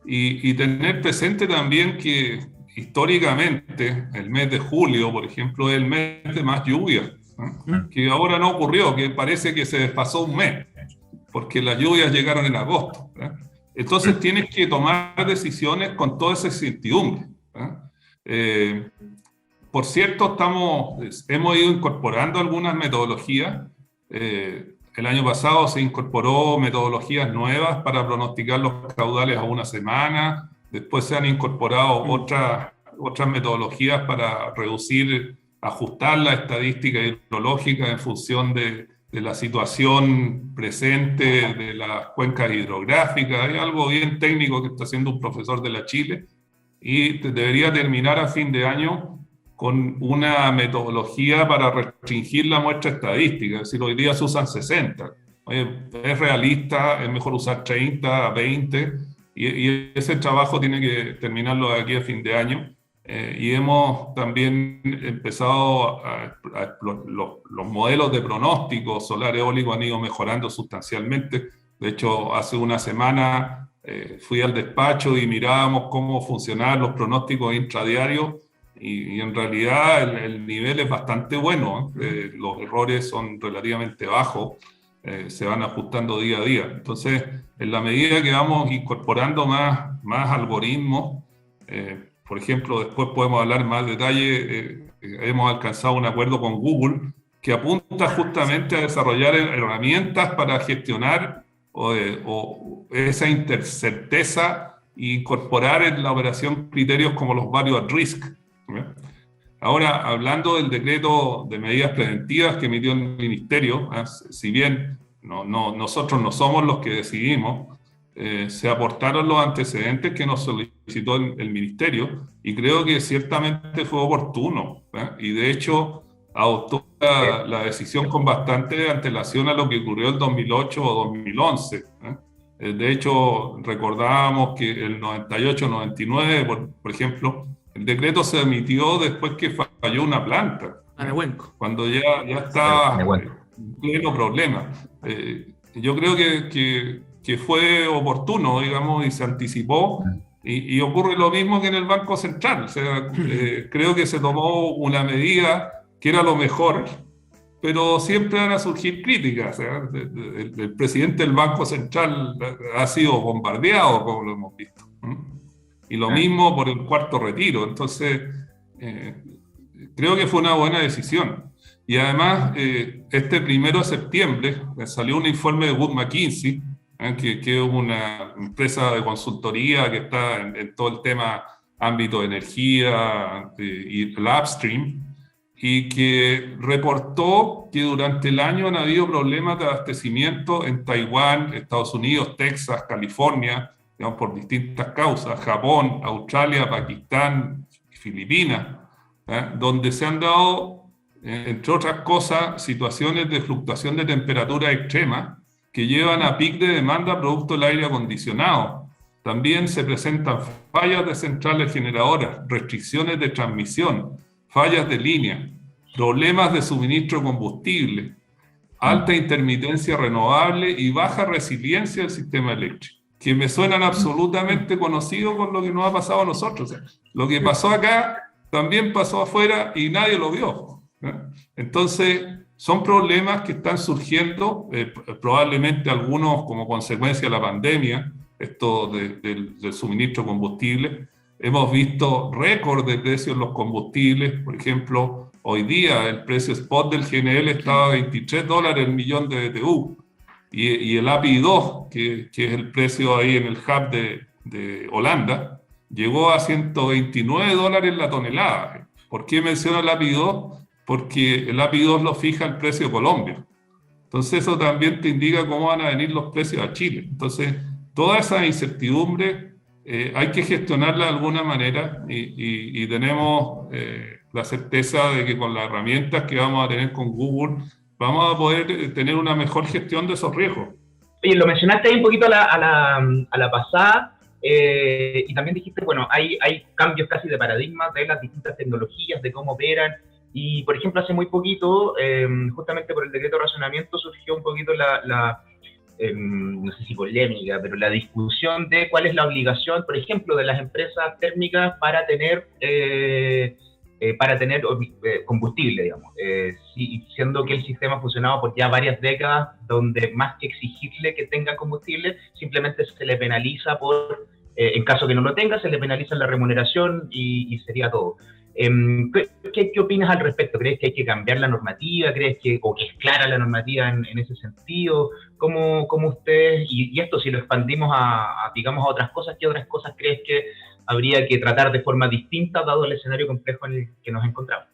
Y tener presente también que históricamente el mes de julio, por ejemplo, es el mes de más lluvia, ¿no? Que ahora no ocurrió, que parece que se desfasó un mes, porque las lluvias llegaron en agosto, ¿no? Entonces tienes que tomar decisiones con toda esa incertidumbre, ¿no? Por cierto, hemos ido incorporando algunas metodologías. El año pasado se incorporó metodologías nuevas para pronosticar los caudales a una semana. Después se han incorporado otras metodologías para ajustar la estadística hidrológica en función de la situación presente de las cuencas hidrográficas. Hay algo bien técnico que está haciendo un profesor de la Chile, y debería terminar a fin de año con una metodología para restringir la muestra estadística. Es decir, hoy día se usan 60. Oye, es realista, es mejor usar 30, 20, y ese trabajo tiene que terminarlo de aquí a fin de año. Y hemos también empezado los modelos de pronóstico solar eólico han ido mejorando sustancialmente. De hecho, hace una semana fui al despacho y mirábamos cómo funcionaban los pronósticos intradiarios, y en realidad el nivel es bastante bueno, los errores son relativamente bajos, se van ajustando día a día. Entonces, en la medida que vamos incorporando más algoritmos, por ejemplo, después podemos hablar más detalle, hemos alcanzado un acuerdo con Google que apunta justamente a desarrollar herramientas para gestionar esa incerteza e incorporar en la operación criterios como los value at risk. Ahora, hablando del decreto de medidas preventivas que emitió el Ministerio, si bien nosotros no somos los que decidimos, se aportaron los antecedentes que nos solicitó el Ministerio, y creo que ciertamente fue oportuno, y de hecho adoptó la decisión con bastante antelación a lo que ocurrió en 2008 o 2011. De hecho, recordábamos que el 98-99, por ejemplo, el decreto se emitió después que falló una planta, cuando ya estaba en pleno problema. Yo creo que fue oportuno, digamos, y se anticipó, y ocurre lo mismo que en el Banco Central. O sea, creo que se tomó una medida que era lo mejor, pero siempre van a surgir críticas. O sea, el presidente del Banco Central ha sido bombardeado, como lo hemos visto. Y lo mismo por el cuarto retiro. Entonces, creo que fue una buena decisión. Y además, este 1 de septiembre salió un informe de Wood Mackenzie, que es una empresa de consultoría que está en todo el tema ámbito de energía y el upstream, y que reportó que durante el año han habido problemas de abastecimiento en Taiwán, Estados Unidos, Texas, California, digamos, por distintas causas, Japón, Australia, Pakistán, Filipinas, donde se han dado, entre otras cosas, situaciones de fluctuación de temperatura extrema que llevan a pic de demanda producto del aire acondicionado. También se presentan fallas de centrales generadoras, restricciones de transmisión, fallas de línea, problemas de suministro de combustible, alta intermitencia renovable y baja resiliencia del sistema eléctrico, que me suenan absolutamente conocidos con lo que nos ha pasado a nosotros. O sea, lo que pasó acá también pasó afuera y nadie lo vio. Entonces, son problemas que están surgiendo, probablemente algunos como consecuencia de la pandemia, esto del suministro de combustible. Hemos visto récord de precios en los combustibles. Por ejemplo, hoy día el precio spot del GNL estaba a $23 el millón de BTU. Y el API 2, que es el precio ahí en el hub de Holanda, llegó a $129 la tonelada. ¿Por qué menciono el API 2? Porque el API 2 lo fija el precio de Colombia. Entonces eso también te indica cómo van a venir los precios a Chile. Entonces, toda esa incertidumbre hay que gestionarla de alguna manera, y tenemos la certeza de que con las herramientas que vamos a tener con Google vamos a poder tener una mejor gestión de esos riesgos. Oye, lo mencionaste ahí un poquito a la pasada, y también dijiste, bueno, hay cambios casi de paradigma de las distintas tecnologías, de cómo operan. Y, por ejemplo, hace muy poquito, justamente por el decreto de racionamiento, surgió un poquito no sé si polémica, pero la discusión de cuál es la obligación, por ejemplo, de las empresas térmicas para tener combustible, digamos. Siendo que el sistema ha funcionado por ya varias décadas, donde más que exigirle que tenga combustible, simplemente se le penaliza en caso que no lo tenga, se le penaliza la remuneración y sería todo. ¿Qué opinas al respecto? ¿Crees que hay que cambiar la normativa? ¿Crees que es clara la normativa en ese sentido? ¿Cómo ustedes, y esto si lo expandimos digamos, a otras cosas, qué otras cosas crees que habría que tratar de forma distinta dado el escenario complejo en el que nos encontramos?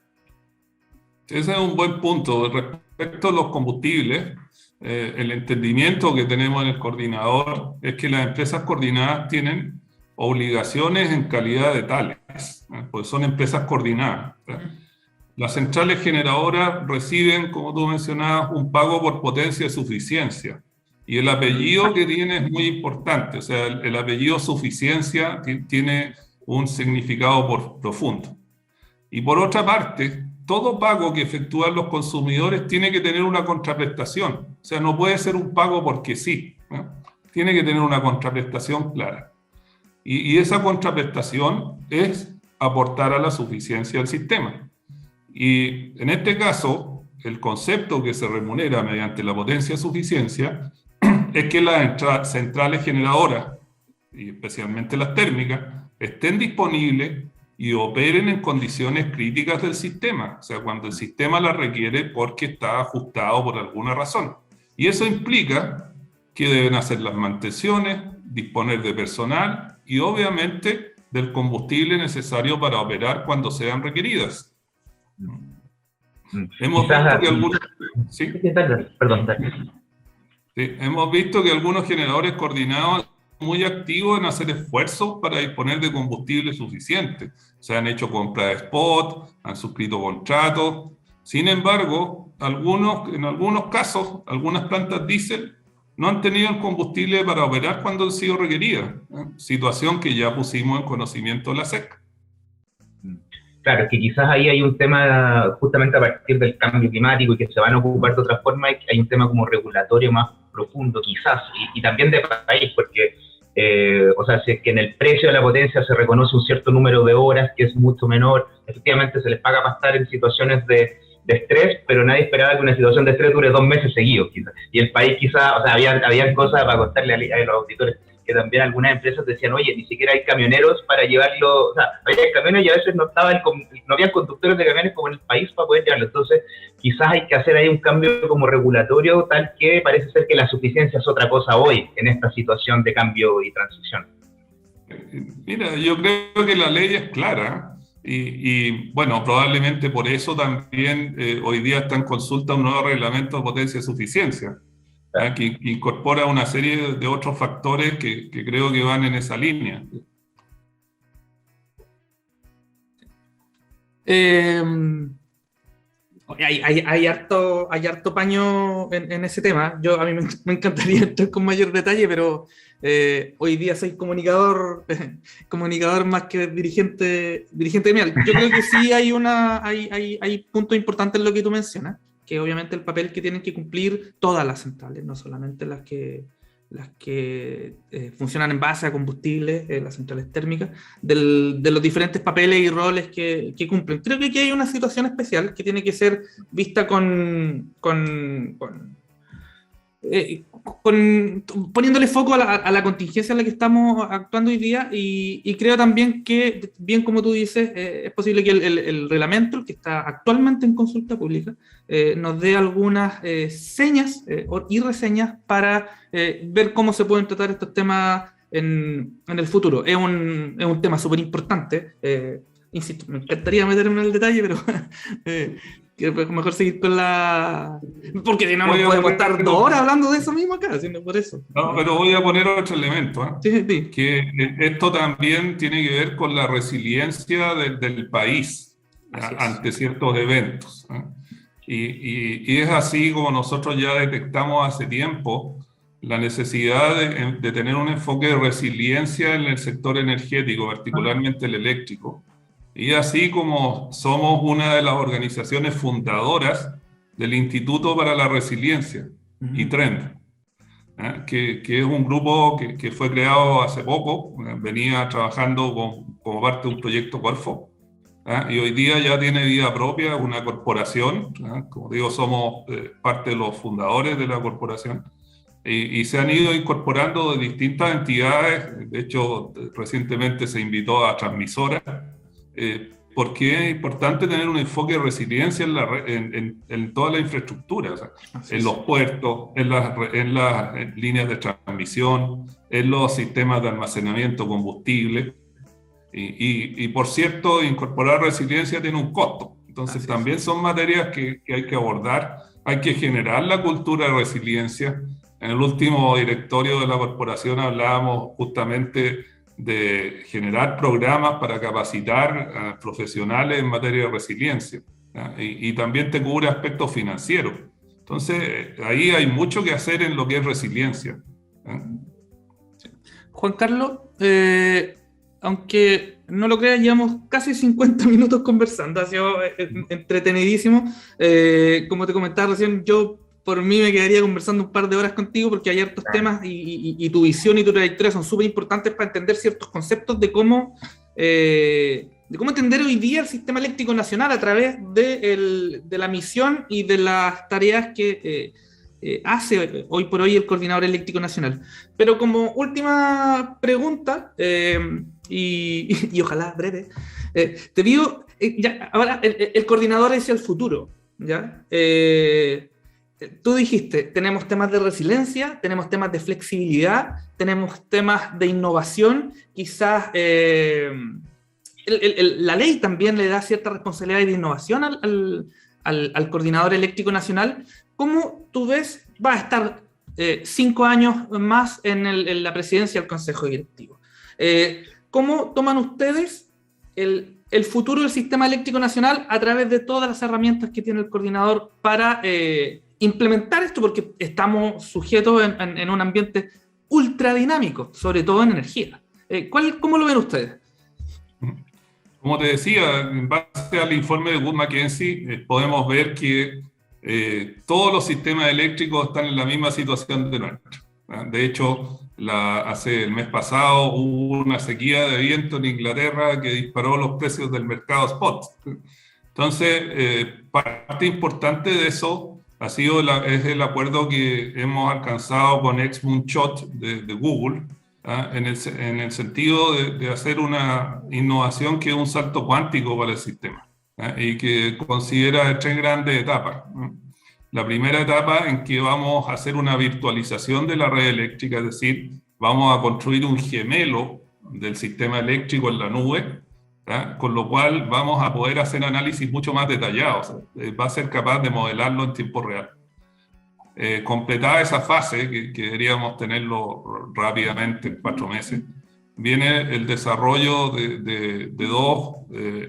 Ese es un buen punto. Respecto a los combustibles, el entendimiento que tenemos en el coordinador es que las empresas coordinadas tienen obligaciones en calidad de tales, pues son empresas coordinadas. Las centrales generadoras reciben, como tú mencionabas, un pago por potencia de suficiencia, y el apellido que tiene es muy importante. O sea, el apellido suficiencia tiene un significado profundo. Y por otra parte, todo pago que efectúan los consumidores tiene que tener una contraprestación. O sea, no puede ser un pago porque sí, ¿no? Tiene que tener una contraprestación clara. Y esa contraprestación es aportar a la suficiencia del sistema. Y en este caso, el concepto que se remunera mediante la potencia de suficiencia es que las centrales generadoras, y especialmente las térmicas, estén disponibles y operen en condiciones críticas del sistema. O sea, cuando el sistema las requiere porque está ajustado por alguna razón. Y eso implica que deben hacer las mantenciones, disponer de personal y obviamente del combustible necesario para operar cuando sean requeridas. Hemos visto que algunos... ¿sí? Perdón, dale. Sí, hemos visto que algunos generadores coordinados son muy activos en hacer esfuerzos para disponer de combustible suficiente. Se han hecho compras de spot, han suscrito contratos. Sin embargo, en algunos casos, algunas plantas diésel no han tenido el combustible para operar cuando han sido requeridas, situación que ya pusimos en conocimiento de la SEC. Claro, que quizás ahí hay un tema, justamente a partir del cambio climático y que se van a ocupar de otra forma, hay un tema como regulatorio más profundo quizás, y también de país, porque, o sea, si es que en el precio de la potencia se reconoce un cierto número de horas que es mucho menor, efectivamente se les paga para estar en situaciones de estrés, pero nadie esperaba que una situación de estrés dure 2 meses seguidos, quizás. Y el país quizás, o sea, había cosas para contarle a los auditores, que también algunas empresas decían, oye, ni siquiera hay camioneros para llevarlo, o sea, había camiones y a veces no había conductores de camiones como en el país para poder llevarlo. Entonces, quizás hay que hacer ahí un cambio como regulatorio, tal que parece ser que la suficiencia es otra cosa hoy, en esta situación de cambio y transición. Mira, yo creo que la ley es clara. Y bueno, probablemente por eso también hoy día está en consulta un nuevo reglamento de potencia y suficiencia, que incorpora una serie de otros factores que creo que van en esa línea. Hay harto paño en ese tema. A mí me encantaría entrar con mayor detalle, pero hoy día soy comunicador más que dirigente gremial. Yo creo que sí hay puntos importantes en lo que tú mencionas, que obviamente el papel que tienen que cumplir todas las centrales, no solamente las que funcionan en base a combustible, las centrales térmicas, de los diferentes papeles y roles que cumplen. Creo que aquí hay una situación especial que tiene que ser vista poniéndole foco a la contingencia en la que estamos actuando hoy día, y creo también que, bien como tú dices, es posible que el reglamento, el que está actualmente en consulta pública, nos dé algunas señas y reseñas para ver cómo se pueden tratar estos temas en el futuro. Es un tema súper importante. Insisto, me encantaría meterme en el detalle, pero que mejor seguir con la... Porque si no, nos podemos estar 2 horas hablando de eso mismo acá, sino por eso. No, pero voy a poner otro elemento, Sí. Que esto también tiene que ver con la resiliencia del país ante ciertos eventos. Y es así como nosotros ya detectamos hace tiempo la necesidad de tener un enfoque de resiliencia en el sector energético, particularmente el eléctrico. Y así como somos una de las organizaciones fundadoras del Instituto para la Resiliencia, ITREND, que es un grupo que fue creado hace poco, venía trabajando como parte de un proyecto Corfo, y hoy día ya tiene vida propia, una corporación, como digo, somos parte de los fundadores de la corporación, y se han ido incorporando de distintas entidades. De hecho, recientemente se invitó a Transmisora, porque es importante tener un enfoque de resiliencia en toda la infraestructura, o sea, en los puertos, en las líneas de transmisión, en los sistemas de almacenamiento de combustible. Y por cierto, incorporar resiliencia tiene un costo. Entonces también son materias que hay que abordar. Hay que generar la cultura de resiliencia. En el último directorio de la corporación hablábamos justamente de generar programas para capacitar a profesionales en materia de resiliencia, y también te cubre aspectos financieros. Entonces, ahí hay mucho que hacer en lo que es resiliencia. Juan Carlos, aunque no lo creas, llevamos casi 50 minutos conversando, ha sido entretenidísimo. Como te comentaba recién, yo por mí me quedaría conversando un par de horas contigo, porque hay hartos temas y tu visión y tu trayectoria son súper importantes para entender ciertos conceptos de cómo entender hoy día el sistema eléctrico nacional a través de la misión y de las tareas que hace hoy por hoy el Coordinador Eléctrico Nacional. Pero como última pregunta, y ojalá breve, te digo, ahora el coordinador es el futuro, ¿ya? tú dijiste, tenemos temas de resiliencia, tenemos temas de flexibilidad, tenemos temas de innovación, quizás la ley también le da cierta responsabilidad de innovación al Coordinador Eléctrico Nacional. ¿Cómo tú ves, va a estar 5 años más en la presidencia del Consejo Directivo? ¿Cómo toman ustedes el futuro del sistema eléctrico nacional a través de todas las herramientas que tiene el coordinador para implementar esto? Porque estamos sujetos en un ambiente ultra dinámico, sobre todo en energía. ¿Cómo lo ven ustedes? Como te decía, en base al informe de Wood Mackenzie, podemos ver que todos los sistemas eléctricos están en la misma situación de nuestro. De hecho, hace el mes pasado hubo una sequía de viento en Inglaterra que disparó los precios del mercado spot. Entonces, parte importante de eso es el acuerdo que hemos alcanzado con Ex-Moonshot de Google, en el sentido de hacer una innovación que es un salto cuántico para el sistema, y que considera 3 grandes etapas. La primera etapa en que vamos a hacer una virtualización de la red eléctrica, es decir, vamos a construir un gemelo del sistema eléctrico en la nube, con lo cual vamos a poder hacer análisis mucho más detallados. Va a ser capaz de modelarlo en tiempo real. Completada esa fase, que deberíamos tenerlo rápidamente en 4 meses, viene el desarrollo de 2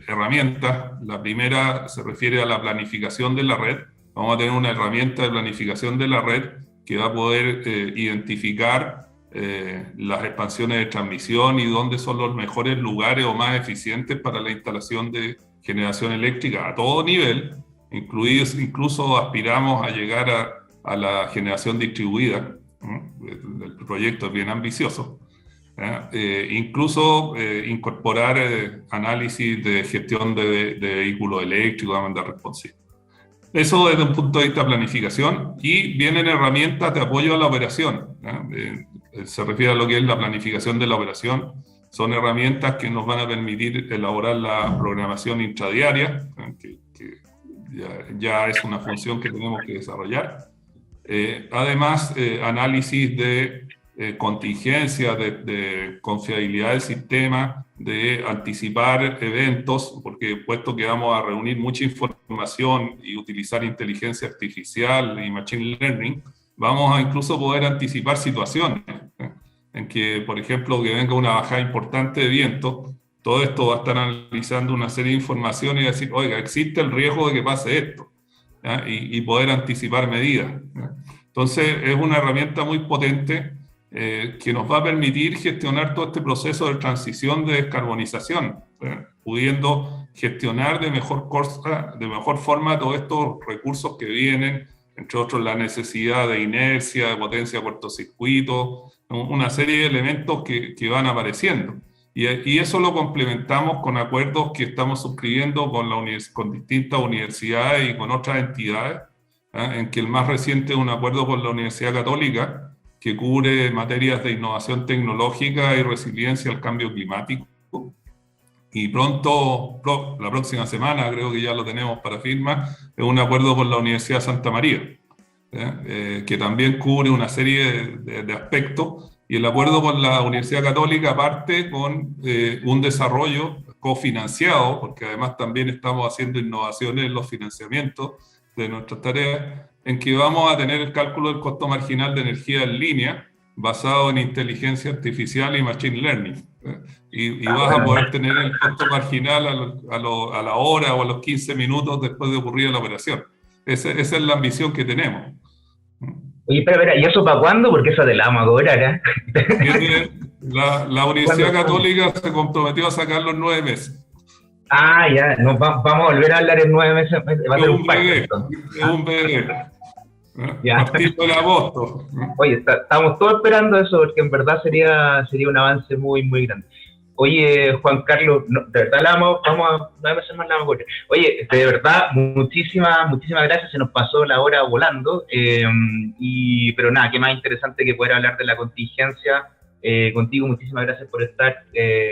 herramientas. La primera se refiere a la planificación de la red. Vamos a tener una herramienta de planificación de la red que va a poder identificar las expansiones de transmisión y dónde son los mejores lugares o más eficientes para la instalación de generación eléctrica a todo nivel, incluso aspiramos a llegar a la generación distribuida. El proyecto es bien ambicioso. Incluso incorporar análisis de gestión de vehículos eléctricos de manera responsiva. Eso desde un punto de vista de planificación, y vienen herramientas de apoyo a la operación. Se refiere a lo que es la planificación de la operación. Son herramientas que nos van a permitir elaborar la programación intradiaria, que ya es una función que tenemos que desarrollar. Además, análisis de contingencia, de confiabilidad del sistema, de anticipar eventos, porque puesto que vamos a reunir mucha información y utilizar inteligencia artificial y machine learning, vamos a incluso poder anticipar situaciones en que, por ejemplo, que venga una bajada importante de viento, todo esto va a estar analizando una serie de información y decir, oiga, existe el riesgo de que pase esto, y poder anticipar medidas. Entonces, es una herramienta muy potente que nos va a permitir gestionar todo este proceso de transición de descarbonización, pudiendo gestionar de mejor forma todos estos recursos que vienen, entre otros la necesidad de inercia, de potencia de cortocircuito, una serie de elementos que van apareciendo. Y eso lo complementamos con acuerdos que estamos suscribiendo con distintas universidades y con otras entidades, en que el más reciente es un acuerdo con la Universidad Católica, que cubre materias de innovación tecnológica y resiliencia al cambio climático. Y pronto, la próxima semana, creo que ya lo tenemos para firma, es un acuerdo con la Universidad de Santa María, que también cubre una serie de aspectos. Y el acuerdo con la Universidad Católica parte con un desarrollo cofinanciado, porque además también estamos haciendo innovaciones en los financiamientos de nuestras tareas, en que vamos a tener el cálculo del costo marginal de energía en línea, basado en inteligencia artificial y machine learning. Y vas a poder tener el costo marginal a la hora o a los 15 minutos después de ocurrir la operación. Esa es la ambición que tenemos. Oye, espera, ¿y eso para cuándo? Porque eso te la vamos a cobrar, La Universidad Católica se comprometió a sacarlo en 9 meses. Ah, ya, vamos a volver a hablar en 9 meses. Va a ser un pacto. Es un bebé. A partir de agosto. Oye, estamos todos esperando eso, porque en verdad sería un avance muy, muy grande. Oye, Juan Carlos, de verdad vamos a 9 meses más la vamos a cobrar. Oye, de verdad, muchísimas gracias, se nos pasó la hora volando, pero nada, qué más interesante que poder hablar de la contingencia contigo. Muchísimas gracias por estar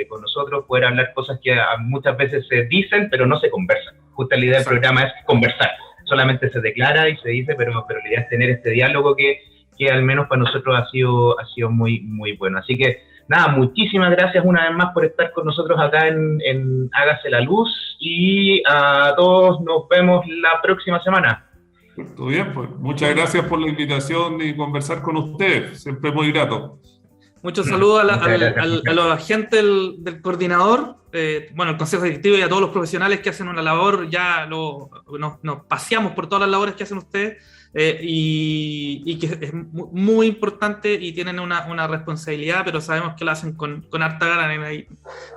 con nosotros, poder hablar cosas que muchas veces se dicen, pero no se conversan. Justo la idea del programa es conversar. solamente se declara y se dice, pero la idea es tener este diálogo que al menos para nosotros ha sido muy, muy bueno. Así que, nada, muchísimas gracias una vez más por estar con nosotros acá en Hágase la Luz, y a todos nos vemos la próxima semana. Todo bien, pues muchas gracias por la invitación y conversar con ustedes, siempre muy grato. Muchos saludos a los agentes del coordinador, bueno, al Consejo Directivo y a todos los profesionales que hacen una labor. Ya nos paseamos por todas las labores que hacen ustedes, y que es muy importante y tienen una responsabilidad, pero sabemos que lo hacen con harta gana.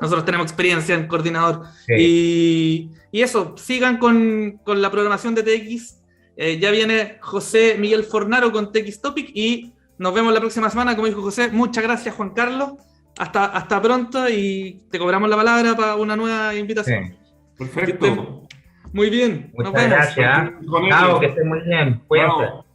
Nosotros tenemos experiencia en coordinador. Sí. Y eso, sigan con la programación de TX. Ya viene José Miguel Fornaro con TX Topic y nos vemos la próxima semana, como dijo José. Muchas gracias, Juan Carlos. Hasta pronto, y te cobramos la palabra para una nueva invitación. Sí. Perfecto. Muy bien. Muchas gracias. Chao, que estén muy bien. Cuídense.